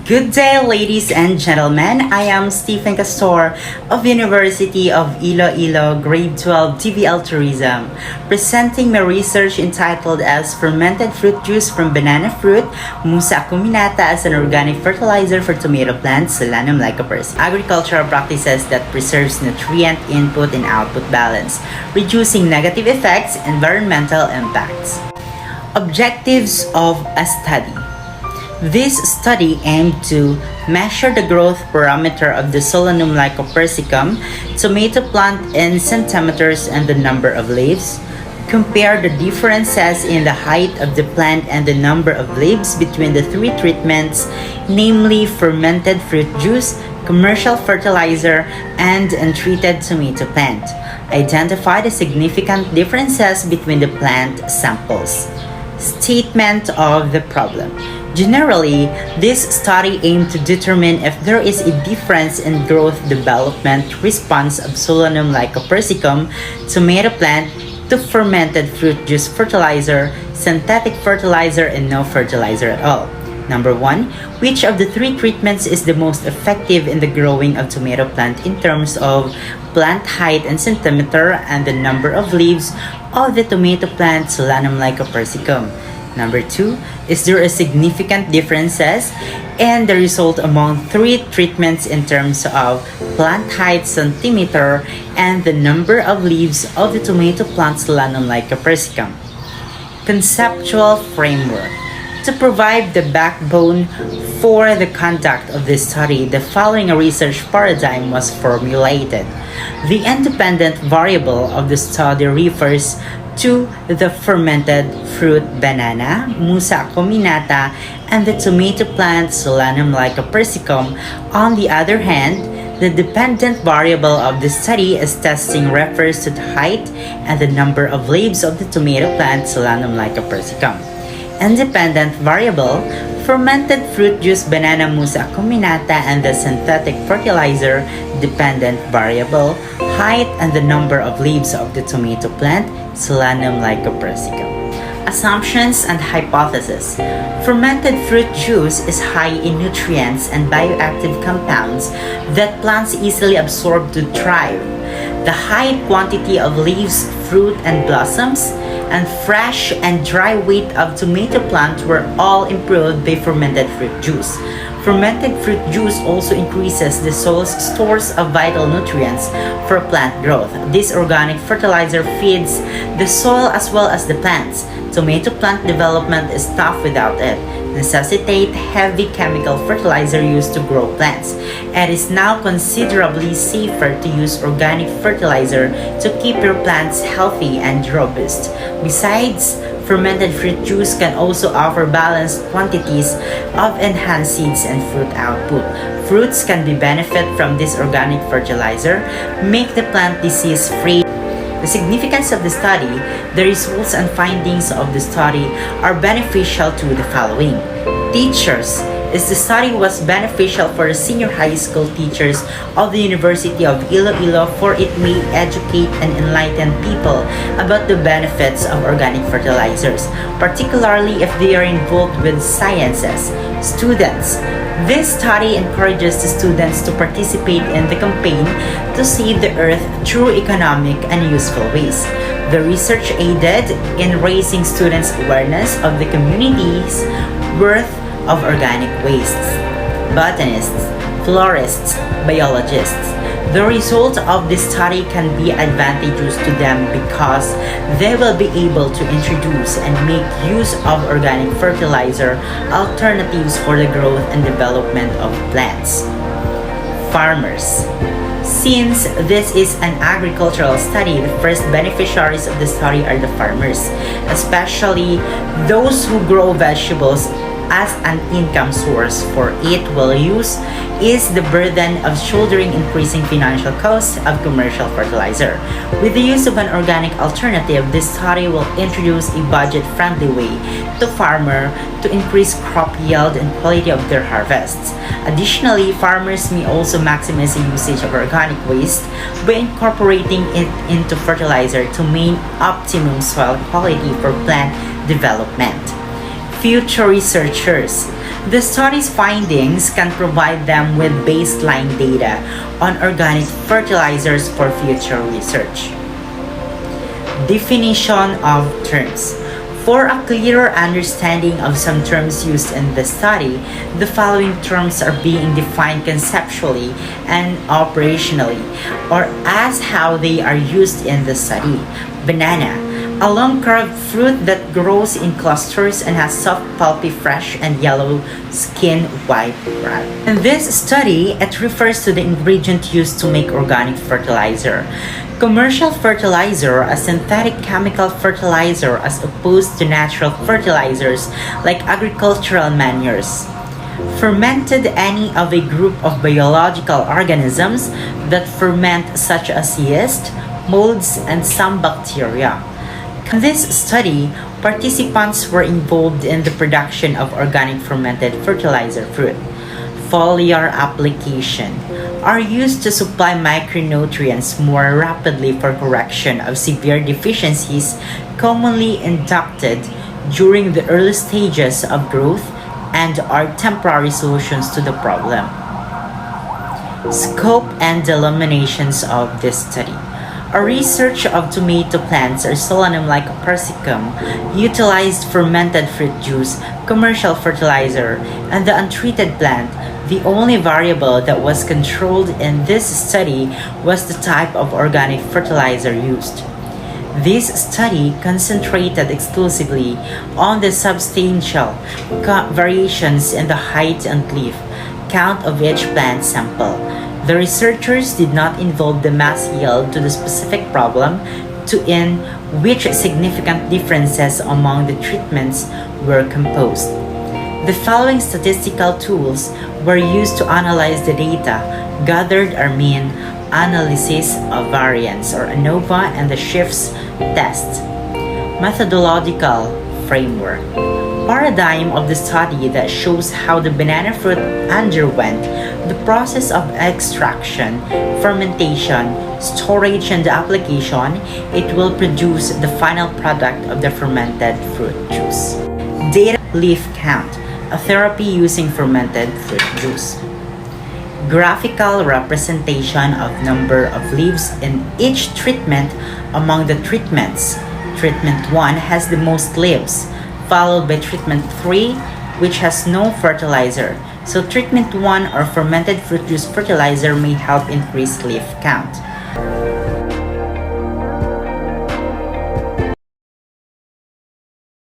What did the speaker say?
Good day, ladies and gentlemen. I am Stephen Castor of University of Iloilo, Grade 12 TVL Tourism, presenting my research entitled as Fermented Fruit Juice from Banana Fruit, MUSA ACUMINATA as an Organic Fertilizer for Tomato Plants, SOLANUM LYCOPERSICUM. Agricultural practices that preserves nutrient input and output balance, reducing negative effects, environmental impacts. Objectives of a study. This study aimed to measure the growth parameter of the Solanum lycopersicum tomato plant in centimeters and the number of leaves, compare the differences in the height of the plant and the number of leaves between the three treatments, namely fermented fruit juice, commercial fertilizer, and untreated tomato plant. Identify the significant differences between the plant samples. Statement of the problem. Generally, this study aimed to determine if there is a difference in growth development response of Solanum lycopersicum tomato plant to fermented fruit juice fertilizer, synthetic fertilizer, and no fertilizer at all. Number 1, which of the three treatments is the most effective in the growing of tomato plant in terms of plant height in centimeter and the number of leaves of the tomato plant Solanum lycopersicum? Number 2, is there a significant differences in the result among three treatments in terms of plant height centimeter and the number of leaves of the tomato plant Solanum lycopersicum? Conceptual framework. To provide the backbone for the conduct of this study, the following research paradigm was formulated. The independent variable of the study refers to the fermented fruit banana, MUSA ACUMINATA, and the tomato plant Solanum lycopersicum. On the other hand, the dependent variable of the study is testing refers to the height and the number of leaves of the tomato plant Solanum lycopersicum. Independent variable, fermented fruit juice banana MUSA ACUMINATA, and the synthetic fertilizer dependent variable, height and the number of leaves of the tomato plant Solanum lycopersicum. Assumptions and hypotheses. Fermented fruit juice is high in nutrients and bioactive compounds that plants easily absorb to thrive. The high quantity of leaves, fruit, and blossoms, and fresh and dry weight of tomato plant were all improved by fermented fruit juice. Fermented fruit juice also increases the soil's stores of vital nutrients for plant growth. This organic fertilizer feeds the soil as well as the plants. Tomato plant development is tough without it. Necessitate heavy chemical fertilizer used to grow plants. It is now considerably safer to use organic fertilizer to keep your plants healthy and robust. Besides, fermented fruit juice can also offer balanced quantities of enhanced seeds and fruit output. Fruits can be benefit from this organic fertilizer, make the plant disease-free. The significance of the study, the results and findings of the study are beneficial to the following. Teachers. The study was beneficial for senior high school teachers of the University of Iloilo, for it may educate and enlighten people about the benefits of organic fertilizers, particularly if they are involved with sciences. Students. This study encourages the students to participate in the campaign to save the earth through economic and useful ways. The research aided in raising students' awareness of the community's worth of organic wastes. Botanists, florists, biologists. The result of this study can be advantageous to them because they will be able to introduce and make use of organic fertilizer alternatives for the growth and development of plants. Farmers. Since this is an agricultural study, the first beneficiaries of the study are the farmers, especially those who grow vegetables as an income source, for it will use is the burden of shouldering increasing financial costs of commercial fertilizer. With the use of an organic alternative, this study will introduce a budget-friendly way to farmer to increase crop yield and quality of their harvests. Additionally, farmers may also maximize the usage of organic waste by incorporating it into fertilizer to maintain optimum soil quality for plant development. Future researchers. The study's findings can provide them with baseline data on organic fertilizers for future research. Definition of terms. For a clearer understanding of some terms used in the study, the following terms are being defined conceptually and operationally, or as how they are used in the study. Banana, a long-curved fruit that grows in clusters and has soft, pulpy, fresh, and yellow skin, white rind. In this study, it refers to the ingredient used to make organic fertilizer. Commercial fertilizer, a synthetic chemical fertilizer as opposed to natural fertilizers like agricultural manures. Fermented, any of a group of biological organisms that ferment, such as yeast, molds, and some bacteria. In this study, participants were involved in the production of organic fermented fertilizer fruit. Foliar application are used to supply micronutrients more rapidly for correction of severe deficiencies commonly inducted during the early stages of growth and are temporary solutions to the problem. Scope and denominations of this study. A research of tomato plants or SOLANUM LYCOPERSICUM utilized fermented fruit juice, commercial fertilizer, and the untreated plant. The only variable that was controlled in this study was the type of organic fertilizer used. This study concentrated exclusively on the substantial variations in the height and leaf count of each plant sample. The researchers did not involve the mass yield to the specific problem in which significant differences among the treatments were composed. The following statistical tools were used to analyze the data gathered are mean analysis of variance or ANOVA and the shifts test. Methodological framework. Paradigm of the study that shows how the banana fruit underwent the process of extraction, fermentation, storage, and the application, it will produce the final product of the fermented fruit juice. Data leaf count, a therapy using fermented fruit juice. Graphical representation of number of leaves in each treatment among the treatments. Treatment 1 has the most leaves, followed by treatment 3, which has no fertilizer. So treatment 1 or fermented fruit juice fertilizer may help increase leaf count.